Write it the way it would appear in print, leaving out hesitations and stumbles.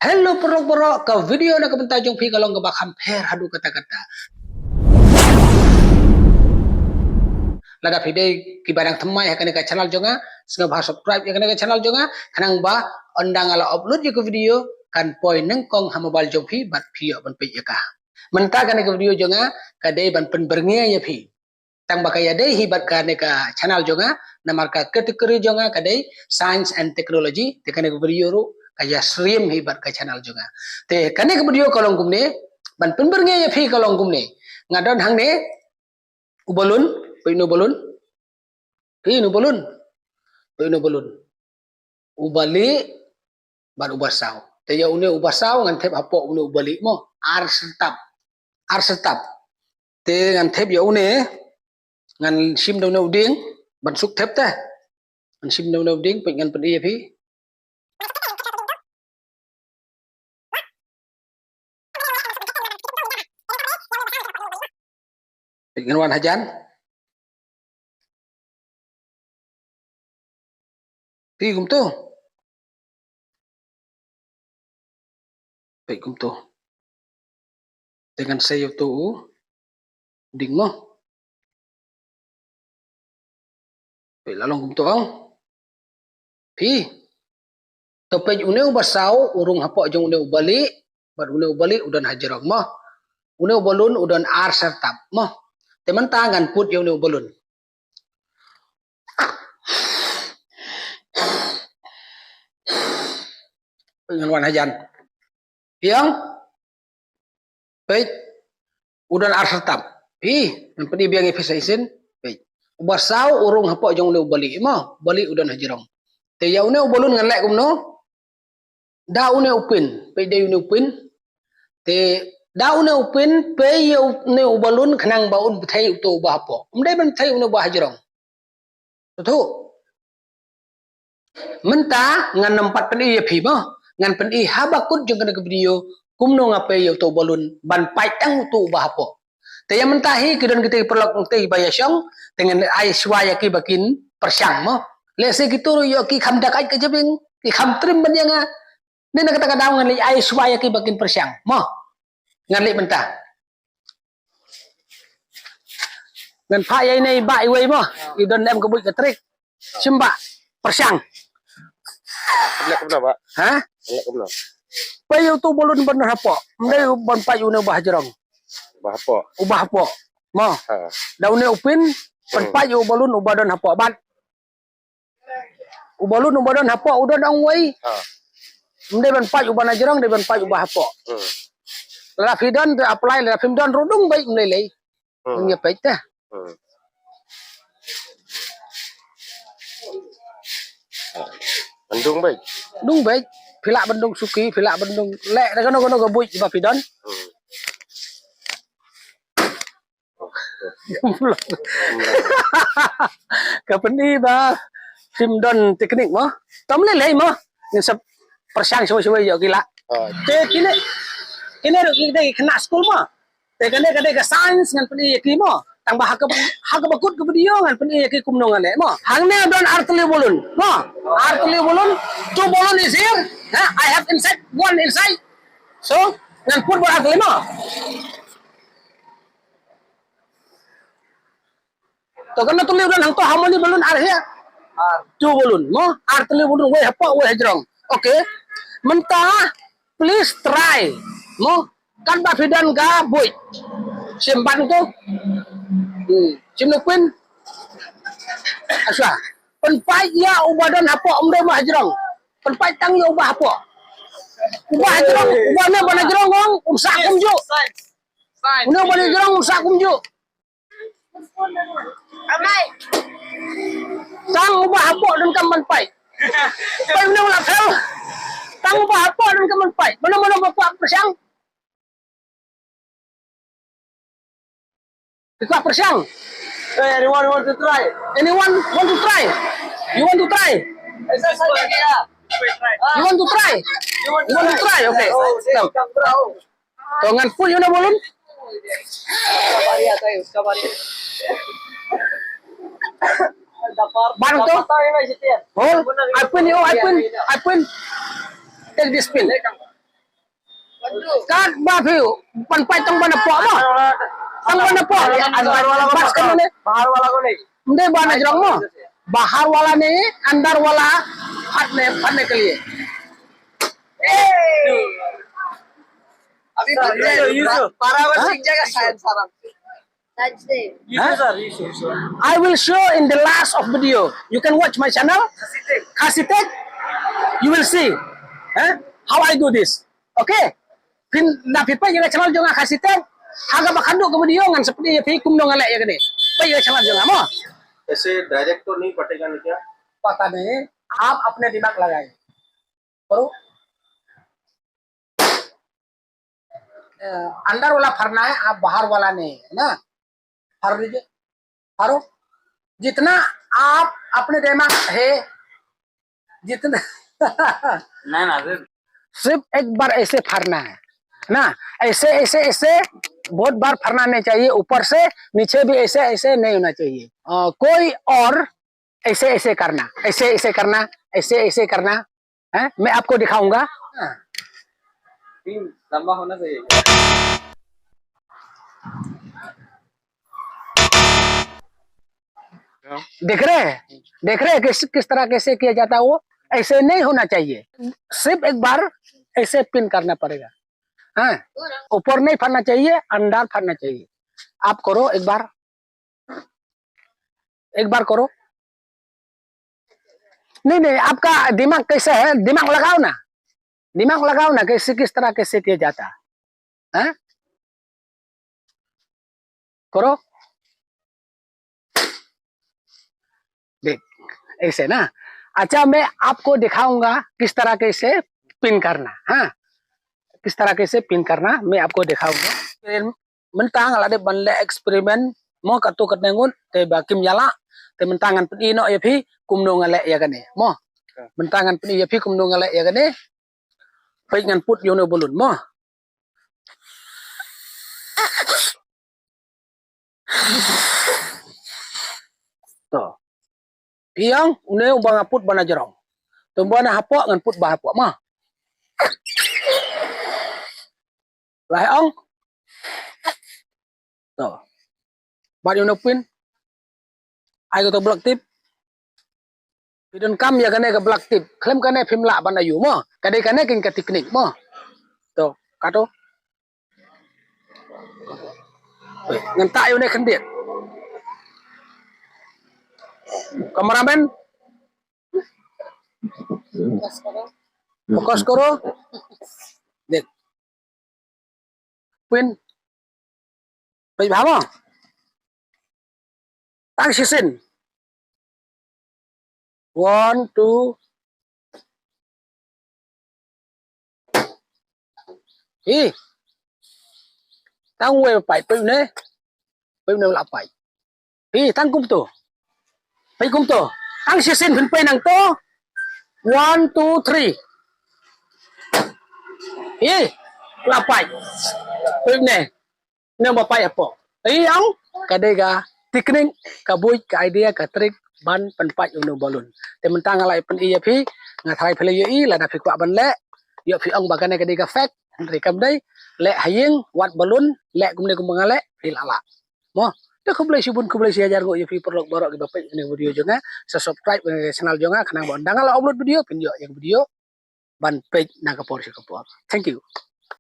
Hello perok-perok ke video nak kebentar jong pi kalau ngebak hampir hadu kata-kata. Lada video kibadang temai akan ke channel jonga, senga bah subscribe akan ke channel jonga, kanang ba ondang ala upload je ke video kan poi nengkong hamabal jong pi bat pi ban pi ya ka. Mentah kan ke video jonga kadai ban pen berngia ya pi. Tang bakaya dai hibat kan ke channel jonga namar ka kategori jonga kadai science and technology tekan ke video ru kaya stream hibat ke channel juga. Te kane ke video kolong gumne ban penbernya ya fi kolong gumne. Ngadon hang ne ubalun, pinu balun. Pinu balun. Pinu balun. Ubali ban ubasau. Te ya une ubasau ngan tep apo une ubali mo ar setap. Ar setap. Te ngan tep ya une ngan sim dau na uding ban suk tep ta. Ngan sim dau na uding pe ngan pedi ya fi. Dengan wan hajan pi gum tu pi gum tu dengan saya tu ding mo pi lalong gum tu ang pi topej une ubasau urung hapok jong une ubali bar une ubali udan hajarong mo une ubalun udan ar sertap mo teman tangan put jong une ubalun dengan wan hajan yang baik udan ar sertap pi nan pedi biang efisien baik ubasau urung hapok jong une ubali mo bali udan hajarong te ya une ubalun ngan lek kumno da une upin pe de une upin te da une upin pe ye une ubalun khanang baun thai to ba po umdai ban thai une ba hajarong tu menta ngan nempat pedi ye phi mo ngan pedi habakut jong kana ke video kumno ngape ye to balun ban pai tang tu ba po te ya menta hi kidon kita perlok te bayasyong dengan ai swaya ki bakin persyang mo le se gitu yo ki kham dak ai ke jebing ki kham trim ban yang ni nak kata kadang ngan li ai swaya ki bakin persyang mo ngan li menta ngan pha ai nei bai wei mo idon em ke bui ke trik simba persyang Lek ke belah, Pak? ha Lek ke belah. payu tu bolon ban hapo ndai ban payu ne bah jerong Bah apa? ubah hapo mo Ha. daune upin ban payu bolon ubadon hapo ban ubalun ubadon hapo udan ang wei Ha. ndai ban payu ban jerong ndai ban payu bah hapo Hmm. la fidon te apply la fimdon rudung baik ndai lei Hmm. ngia pet ta Hmm. Mendung baik. dung baik pila bendung suki pila bendung lek da kono gabui ba fidon Hmm. kapeni ba fimdon teknik mo tom le lei mo ni sep persang suwe-suwe yo gila Ha. te kini kita kena school mo te kene ke science ngan peni ki mo tang bah ha bakut ke video ngan peni ki kumno ngan le mo hang ne don artli bolun mo artli bolun two bolun is here I have inside one inside so ngan put buat artli mo to kana tuli don hang to harmony bolun ar here two bolun mo artli bolun we hapa we hajrong okay mentah please try mo kan ba fidan ga boy simpan ko simnukun aswa penpai ya ubadan apa umde mah jerong penpai tang ya ubah apa ubah jerong ubahnya bana jerong ngong umsak kumju una bana jerong umsak kumju amai tang ubah apa dan kaman pai pai una la fel tang ubah apa dan kaman pai mana bapak persang Ikut persiang. Anyone want to try? Anyone want to try? You want to try? You want to try? You want to try? Okay. Jangan pun you na bolon. Barang tu. Oh, I pin. Take this pin. Kan ba phiu pan pai tong bana po mo. Tong bana po. अंदर वाला को Bas kan ne. बाहर वाला को नहीं Mde bana jrong mo. बाहर वाला नहीं अंदर वाला फटने के लिए अभी बराबर सीख जाएगा शायद सारा That's it. I will show in the last of video. You can watch my channel Khasitek. You will see how I do this. Okay? Pin na pipa yang channel jonga Khasitek. Haga bakando ke video ngan seperti ya kum dong alek ya gede. Pa yang channel jonga mo. ऐसे डायरेक्ट तो नहीं पटेगा नहीं क्या पता नहीं आप अपने दिमाग लगाए करो अंदर वाला फरना है आप बाहर वाला नहीं है ना फर लीजिए फरो जितना आप अपने दिमाग है जितना ना सिर्फ एक बार ऐसे फरना है ना ऐसे ऐसे ऐसे बहुत बार फरना नहीं चाहिए ऊपर से नीचे भी ऐसे ऐसे नहीं होना चाहिए कोई और ऐसे ऐसे करना ऐसे ऐसे करना ऐसे ऐसे करना है मैं आपको दिखाऊंगा लंबा होना चाहिए देख रहे हैं किस तरह कैसे किया जाता है वो ऐसे नहीं होना चाहिए सिर्फ एक बार ऐसे पिन करना पड़ेगा हाँ ऊपर नहीं फरना चाहिए अंदर फरना चाहिए आप करो एक बार करो नहीं आपका दिमाग कैसा है दिमाग लगाओ ना कैसे किस तरह कैसे किया जाता है करो देख ऐसे ना अच्छा मैं आपको दिखाऊंगा किस तरह कैसे पिन करना हाँ किस तरह कैसे पिन करना मैं आपको दिखाऊंगा mentang ala de banle eksperimen mo katu katnengun te bakim yala te mentangan pedi no ya phi kumno ngale ya gane mo mentangan pedi ya phi kumno ngale ya gane pai ngan put yo no bolun mo to piang une ubang put bana jerong to bana hapok ngan put bah hapok mo lai ong to bat yo no pin ai ko to blok tip pidon kam ya kane ke blok tip klem kane phim la ban ayu mo kade kane kin ka teknik mo to kato ngan ta yo ne khandiet kameramen fokus karo देख pin Bây báo không? Tăng sĩ sinh 1, 2 Ý Tăng quay phải bình nế là phải Ý tăng cung tổ Phải cung tổ Tăng sĩ sinh bình năng tổ 1, 2, 3 Ý là phải bình nế Nang bapak apa? Yang kadega teknik kabui ka idea ka trik ban penpat uno balun. Tementang alai pen iya phi ngathai phele yi la da phi kwa ban le yo phi ong bagane kadega fact rekam dai le haying wat balun le kumne kumangale phi lala. Mo te khublai sibun khublai si ajar go yo phi perlok borok ki bapak ini video jonga subscribe channel jonga khanang bon dangal upload video pin yo yang video ban page na kapor si kapor. Thank you.